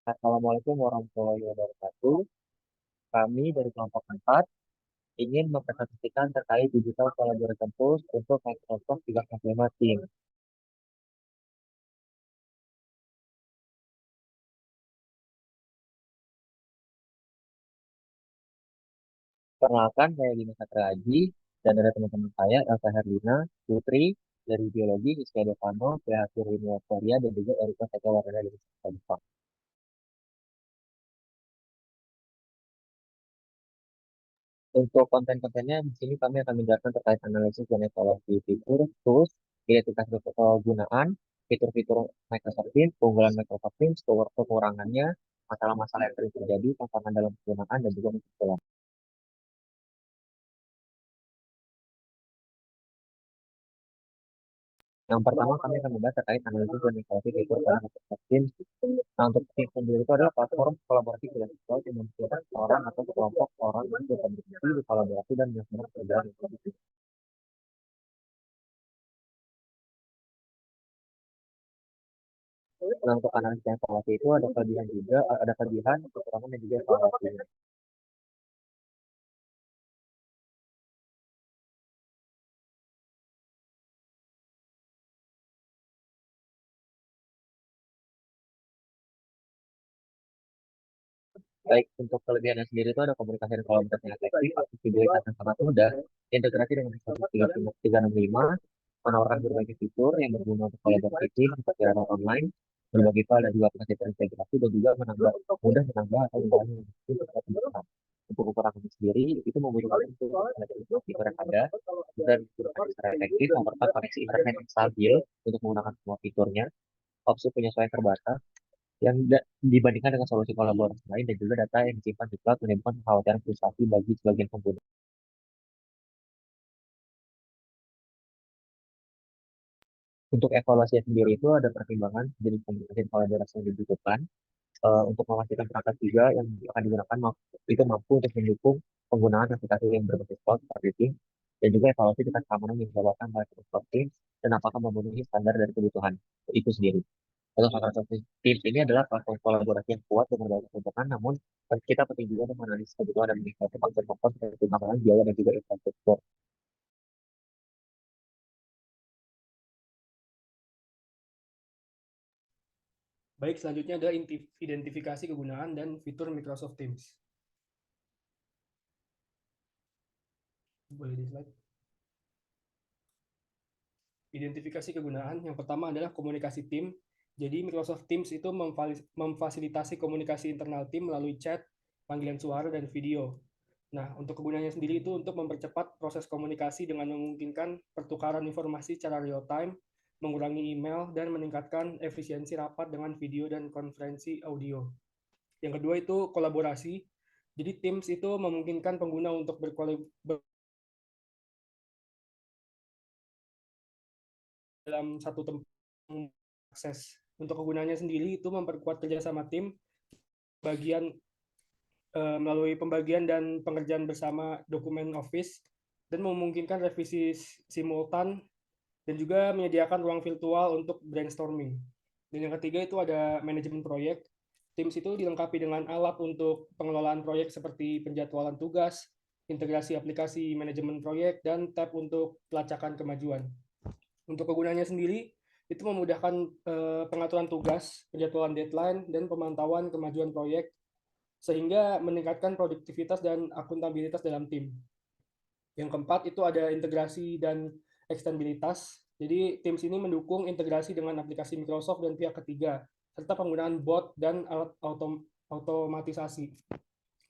Assalamualaikum warahmatullahi wabarakatuh. Kami dari kelompok 4 ingin mempresentasikan terkait Digital Collaboration Tools untuk Microsoft 365 Teams. Perkenalkan, saya Dina Satra Aji, dan ada teman-teman saya, Elsa Herlina, Putri, dari Biologi, Rizky Devano, PH Firmino Korea, dan juga Erika Setiawarna dari Jepang. Untuk konten-kontennya, di sini kami akan menjelaskan terkait analisis dan evaluasi fitur, tools, identifikasi kegunaan, fitur-fitur Microsoft Teams, keunggulan Microsoft Teams, kekurangannya, masalah-masalah yang sering terjadi, tantangan dalam penggunaan, dan juga kesimpulan. Yang pertama, kami akan membahas terkait analisis dan evaluasi fitur pada Microsoft Teams. Nah, untuk Teams sendiri itu adalah platform kolaborasi tidak visual yang memungkinkan orang atau sekelompok orang untuk berkomunikasi, berkolaborasi, dan melaksanakan pekerjaan. Nah, untuk analisis dan evaluasi itu ada kelebihan juga, ada kelebihan, kekurangan, dan juga evaluasi. Baik, untuk kelebihannya sendiri itu ada komunikasi dan kolaborasi yang efektif, aksesibilitas yang sangat mudah, integrasi dengan Microsoft 365, menawarkan berbagai fitur yang berguna untuk kolaborasi tim seperti rapat online, berbagi file dan juga aplikasi terintegrasi, dan juga menambah atau mengurangi tim serta pembukaan. Untuk ukuran sendiri, itu membutuhkan untuk fitur yang ada, dan digunakan secara efektif, memperkuat koneksi internet yang stabil untuk menggunakan semua fiturnya, opsi penyesuaian terbatas, yang dibandingkan dengan solusi kolaborasi lain dan juga data yang disimpan di cloud menimbulkan kekhawatiran frustasi bagi sebagian pengguna. Untuk evaluasi sendiri itu ada pertimbangan jenis komunikasi dan kolaborasi yang dibutuhkan untuk memastikan perangkat juga yang akan digunakan itu mampu untuk mendukung penggunaan aplikasi yang berbasis cloud seperti Teams dan juga evaluasi tingkat keamanan yang dilakukan oleh Microsoft Teams dan apakah memenuhi standar dari kebutuhan itu sendiri. Kalau Microsoft Teams ini adalah platform kolaborasi yang kuat dengan banyak keuntungan, namun kita penting juga untuk menganalisis kebutuhan dan menikmati faktor-faktor seperti keamanan, biaya, dan juga infrastruktur. Baik, selanjutnya adalah identifikasi kegunaan dan fitur Microsoft Teams. Boleh di slide. Identifikasi kegunaan yang pertama adalah komunikasi tim. Jadi Microsoft Teams itu memfasilitasi komunikasi internal tim melalui chat, panggilan suara, dan video. Nah, untuk kegunaannya sendiri itu untuk mempercepat proses komunikasi dengan memungkinkan pertukaran informasi secara real time, mengurangi email, dan meningkatkan efisiensi rapat dengan video dan konferensi audio. Yang kedua itu kolaborasi. Jadi Teams itu memungkinkan pengguna untuk berkolaborasi dalam satu tempat akses. Untuk kegunaannya sendiri itu memperkuat kerjasama tim, bagian melalui pembagian dan pengerjaan bersama dokumen Office, dan memungkinkan revisi simultan, dan juga menyediakan ruang virtual untuk brainstorming. Dan yang ketiga itu ada manajemen proyek. Teams itu dilengkapi dengan alat untuk pengelolaan proyek seperti penjadwalan tugas, integrasi aplikasi manajemen proyek, dan tab untuk pelacakan kemajuan. Untuk kegunaannya sendiri, itu memudahkan pengaturan tugas, penjadwalan deadline, dan pemantauan kemajuan proyek, sehingga meningkatkan produktivitas dan akuntabilitas dalam tim. Yang keempat itu ada integrasi dan ekstensibilitas. Jadi Teams ini mendukung integrasi dengan aplikasi Microsoft dan pihak ketiga, serta penggunaan bot dan alat otomatisasi.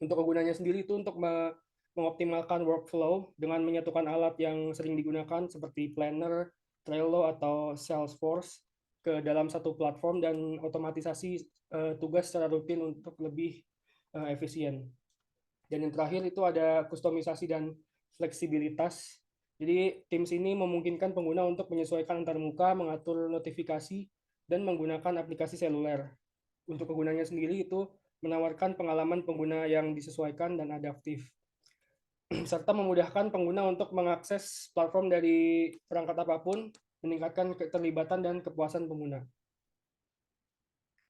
Untuk kegunaannya sendiri itu untuk mengoptimalkan workflow dengan menyatukan alat yang sering digunakan seperti Planner, Trello, atau Salesforce ke dalam satu platform dan otomatisasi tugas secara rutin untuk lebih efisien. Dan yang terakhir itu ada kustomisasi dan fleksibilitas. Jadi Teams ini memungkinkan pengguna untuk menyesuaikan antar muka, mengatur notifikasi, dan menggunakan aplikasi seluler. Untuk kegunaannya sendiri itu menawarkan pengalaman pengguna yang disesuaikan dan adaptif, serta memudahkan pengguna untuk mengakses platform dari perangkat apapun, meningkatkan keterlibatan dan kepuasan pengguna.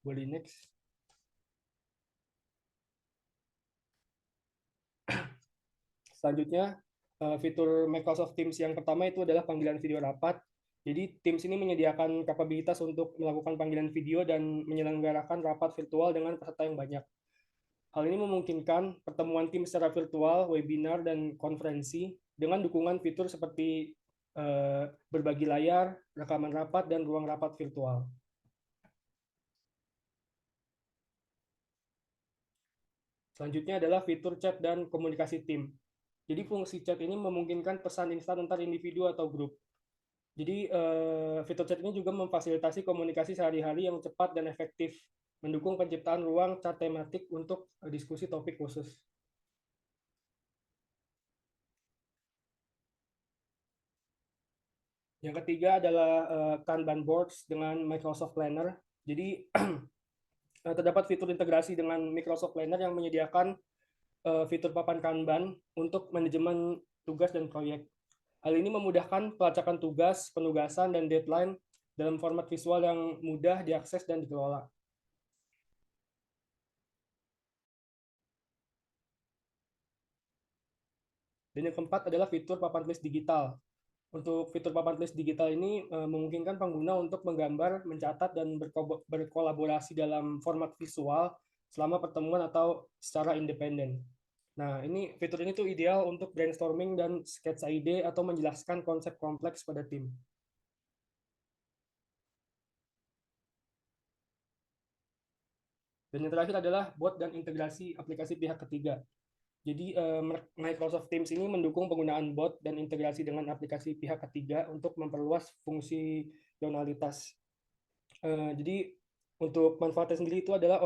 Boleh next. Selanjutnya, fitur Microsoft Teams yang pertama itu adalah panggilan video rapat. Jadi Teams ini menyediakan kapabilitas untuk melakukan panggilan video dan menyelenggarakan rapat virtual dengan peserta yang banyak. Hal ini memungkinkan pertemuan tim secara virtual, webinar, dan konferensi dengan dukungan fitur seperti berbagi layar, rekaman rapat, dan ruang rapat virtual. Selanjutnya adalah fitur chat dan komunikasi tim. Jadi fungsi chat ini memungkinkan pesan instan antar individu atau grup. Jadi fitur chat ini juga memfasilitasi komunikasi sehari-hari yang cepat dan efektif, mendukung penciptaan ruang chat tematik untuk diskusi topik khusus. Yang ketiga adalah Kanban boards dengan Microsoft Planner. Jadi terdapat fitur integrasi dengan Microsoft Planner yang menyediakan fitur papan Kanban untuk manajemen tugas dan proyek. Hal ini memudahkan pelacakan tugas, penugasan, dan deadline dalam format visual yang mudah diakses dan dikelola. Dan yang keempat adalah fitur papan tulis digital. Untuk fitur papan tulis digital ini memungkinkan pengguna untuk menggambar, mencatat, dan berkolaborasi dalam format visual selama pertemuan atau secara independen. Nah, fitur ini tuh ideal untuk brainstorming dan sketsa ide atau menjelaskan konsep kompleks pada tim. Dan yang terakhir adalah bot dan integrasi aplikasi pihak ketiga. Jadi Microsoft Teams ini mendukung penggunaan bot dan integrasi dengan aplikasi pihak ketiga untuk memperluas fungsi tonalitas. Jadi untuk manfaatnya sendiri itu adalah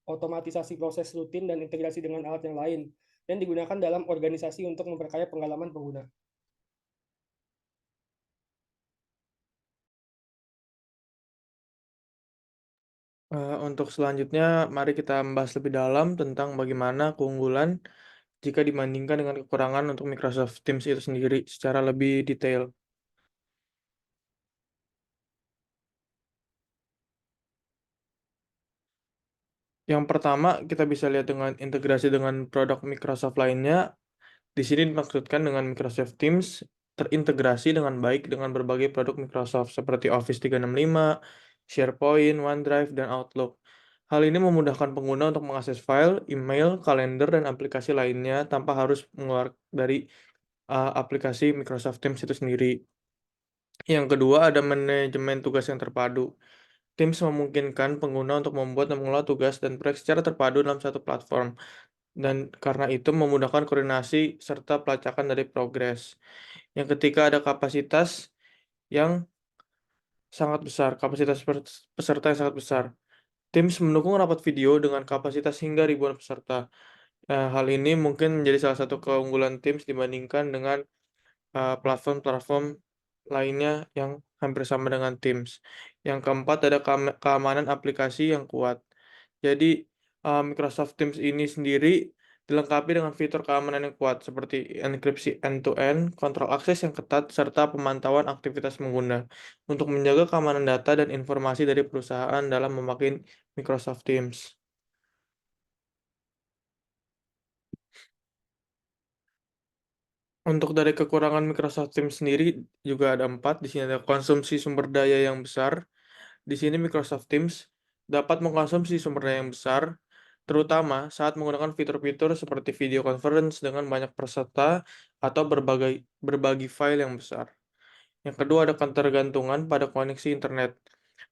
otomatisasi proses rutin dan integrasi dengan alat yang lain, dan digunakan dalam organisasi untuk memperkaya pengalaman pengguna. Untuk selanjutnya, mari kita membahas lebih dalam tentang bagaimana keunggulan jika dibandingkan dengan kekurangan untuk Microsoft Teams itu sendiri secara lebih detail. Yang pertama, kita bisa lihat dengan integrasi dengan produk Microsoft lainnya. Di sini dimaksudkan dengan Microsoft Teams terintegrasi dengan baik dengan berbagai produk Microsoft seperti Office 365, SharePoint, OneDrive, dan Outlook. Hal ini memudahkan pengguna untuk mengakses file, email, kalender, dan aplikasi lainnya tanpa harus mengeluarkan dari aplikasi Microsoft Teams itu sendiri. Yang kedua, ada manajemen tugas yang terpadu. Teams memungkinkan pengguna untuk membuat dan mengelola tugas dan proyek secara terpadu dalam satu platform, dan karena itu memudahkan koordinasi serta pelacakan dari progres. Yang ketiga, ada kapasitas yang sangat besar, kapasitas peserta yang sangat besar. Teams mendukung rapat video dengan kapasitas hingga ribuan peserta. Hal ini mungkin menjadi salah satu keunggulan Teams dibandingkan dengan platform-platform lainnya yang hampir sama dengan Teams. Yang keempat, ada keamanan aplikasi yang kuat. Jadi, Microsoft Teams ini sendiri dilengkapi dengan fitur keamanan yang kuat seperti enkripsi end-to-end, kontrol akses yang ketat, serta pemantauan aktivitas pengguna untuk menjaga keamanan data dan informasi dari perusahaan dalam memakai Microsoft Teams. Untuk dari kekurangan Microsoft Teams sendiri juga ada 4. Di sini ada konsumsi sumber daya yang besar. Di sini Microsoft Teams dapat mengkonsumsi sumber daya yang besar, terutama saat menggunakan fitur-fitur seperti video conference dengan banyak peserta atau berbagi file yang besar. Yang kedua, ada ketergantungan pada koneksi internet.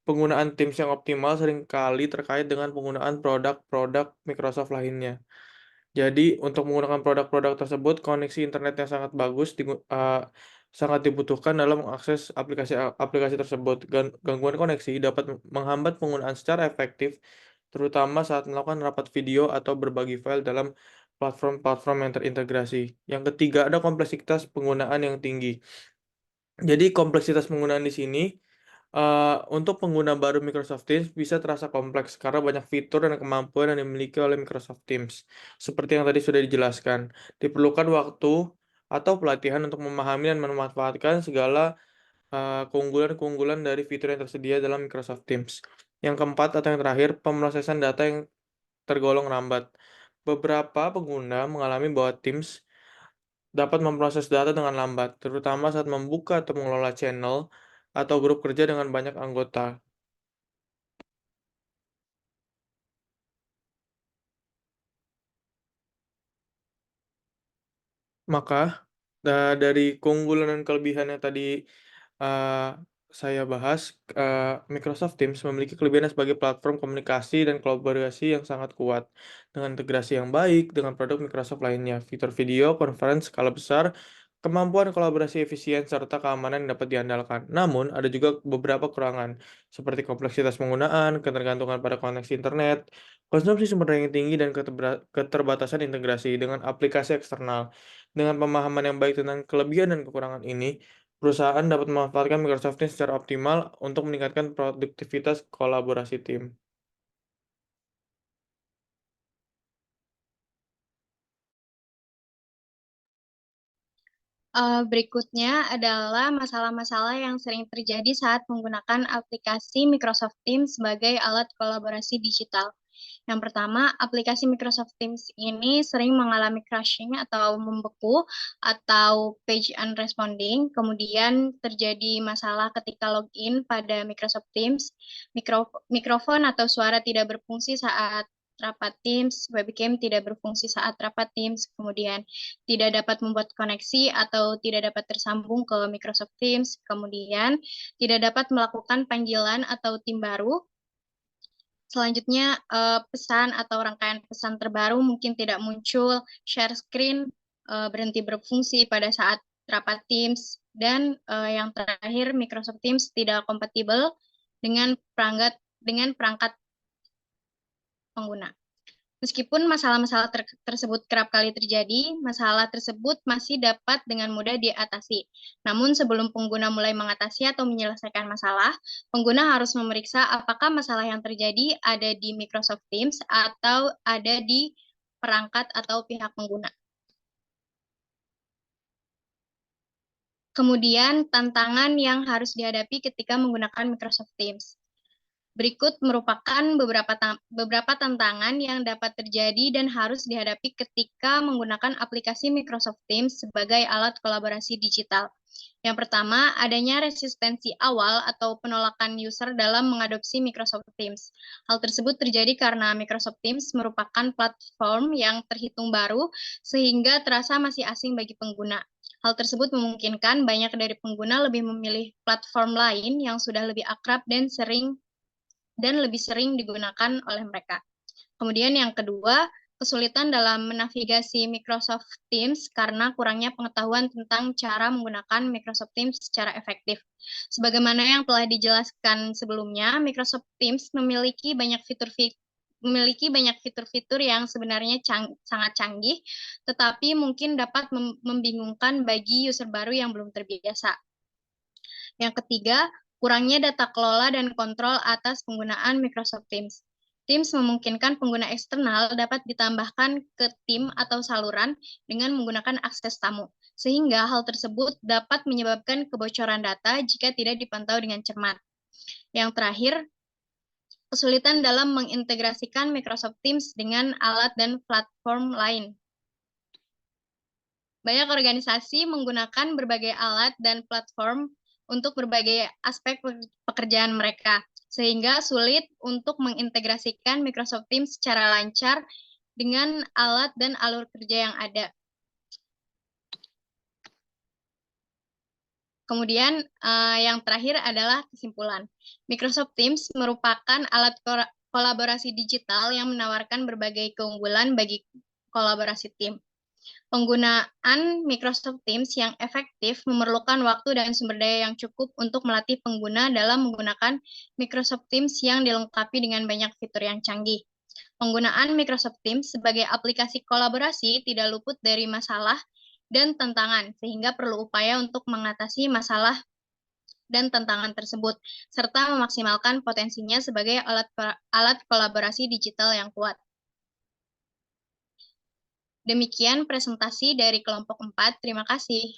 Penggunaan Teams yang optimal seringkali terkait dengan penggunaan produk-produk Microsoft lainnya. Jadi, untuk menggunakan produk-produk tersebut, koneksi internet yang sangat bagus sangat dibutuhkan dalam mengakses aplikasi tersebut. Gangguan koneksi dapat menghambat penggunaan secara efektif, terutama saat melakukan rapat video atau berbagi file dalam platform-platform yang terintegrasi. Yang ketiga, ada kompleksitas penggunaan yang tinggi. Jadi, kompleksitas penggunaan di sini untuk pengguna baru Microsoft Teams bisa terasa kompleks karena banyak fitur dan kemampuan yang dimiliki oleh Microsoft Teams. Seperti yang tadi sudah dijelaskan, diperlukan waktu atau pelatihan untuk memahami dan memanfaatkan segala keunggulan-keunggulan dari fitur yang tersedia dalam Microsoft Teams. Yang keempat atau yang terakhir, pemrosesan data yang tergolong lambat. Beberapa pengguna mengalami bahwa Teams dapat memproses data dengan lambat, terutama saat membuka atau mengelola channel atau grup kerja dengan banyak anggota. Maka dari keunggulan dan kelebihan yang tadi uh, saya bahas, Microsoft Teams memiliki kelebihan sebagai platform komunikasi dan kolaborasi yang sangat kuat, dengan integrasi yang baik dengan produk Microsoft lainnya, fitur video, conference skala besar, kemampuan kolaborasi efisien, serta keamanan yang dapat diandalkan. Namun, ada juga beberapa kekurangan, seperti kompleksitas penggunaan, ketergantungan pada koneksi internet, konsumsi sumber daya yang tinggi, dan keterbatasan integrasi dengan aplikasi eksternal. Dengan pemahaman yang baik tentang kelebihan dan kekurangan ini, perusahaan dapat memanfaatkan Microsoft Teams secara optimal untuk meningkatkan produktivitas kolaborasi tim. Berikutnya adalah masalah-masalah yang sering terjadi saat menggunakan aplikasi Microsoft Teams sebagai alat kolaborasi digital. Yang pertama, aplikasi Microsoft Teams ini sering mengalami crashing atau membeku atau page unresponding. Kemudian terjadi masalah ketika login pada Microsoft Teams, mikrofon atau suara tidak berfungsi saat rapat Teams, webcam tidak berfungsi saat rapat Teams, kemudian tidak dapat membuat koneksi atau tidak dapat tersambung ke Microsoft Teams, kemudian tidak dapat melakukan panggilan atau tim baru. Selanjutnya, pesan atau rangkaian pesan terbaru mungkin tidak muncul, share screen berhenti berfungsi pada saat rapat Teams, dan yang terakhir, Microsoft Teams tidak kompatibel dengan perangkat pengguna. Meskipun masalah-masalah tersebut kerap kali terjadi, masalah tersebut masih dapat dengan mudah diatasi. Namun sebelum pengguna mulai mengatasi atau menyelesaikan masalah, pengguna harus memeriksa apakah masalah yang terjadi ada di Microsoft Teams atau ada di perangkat atau pihak pengguna. Kemudian tantangan yang harus dihadapi ketika menggunakan Microsoft Teams. Berikut merupakan beberapa tantangan yang dapat terjadi dan harus dihadapi ketika menggunakan aplikasi Microsoft Teams sebagai alat kolaborasi digital. Yang pertama, adanya resistensi awal atau penolakan user dalam mengadopsi Microsoft Teams. Hal tersebut terjadi karena Microsoft Teams merupakan platform yang terhitung baru, sehingga terasa masih asing bagi pengguna. Hal tersebut memungkinkan banyak dari pengguna lebih memilih platform lain yang sudah lebih akrab dan lebih sering digunakan oleh mereka. Kemudian yang kedua, kesulitan dalam menavigasi Microsoft Teams karena kurangnya pengetahuan tentang cara menggunakan Microsoft Teams secara efektif. Sebagaimana yang telah dijelaskan sebelumnya, Microsoft Teams memiliki banyak fitur-fitur yang sebenarnya sangat canggih, tetapi mungkin dapat membingungkan bagi user baru yang belum terbiasa. Yang ketiga, kurangnya data kelola dan kontrol atas penggunaan Microsoft Teams. Teams memungkinkan pengguna eksternal dapat ditambahkan ke tim atau saluran dengan menggunakan akses tamu, sehingga hal tersebut dapat menyebabkan kebocoran data jika tidak dipantau dengan cermat. Yang terakhir, kesulitan dalam mengintegrasikan Microsoft Teams dengan alat dan platform lain. Banyak organisasi menggunakan berbagai alat dan platform untuk berbagai aspek pekerjaan mereka, sehingga sulit untuk mengintegrasikan Microsoft Teams secara lancar dengan alat dan alur kerja yang ada. Kemudian yang terakhir adalah kesimpulan. Microsoft Teams merupakan alat kolaborasi digital yang menawarkan berbagai keunggulan bagi kolaborasi tim. Penggunaan Microsoft Teams yang efektif memerlukan waktu dan sumber daya yang cukup untuk melatih pengguna dalam menggunakan Microsoft Teams yang dilengkapi dengan banyak fitur yang canggih. Penggunaan Microsoft Teams sebagai aplikasi kolaborasi tidak luput dari masalah dan tantangan, sehingga perlu upaya untuk mengatasi masalah dan tantangan tersebut, serta memaksimalkan potensinya sebagai alat kolaborasi digital yang kuat. Demikian presentasi dari kelompok 4. Terima kasih.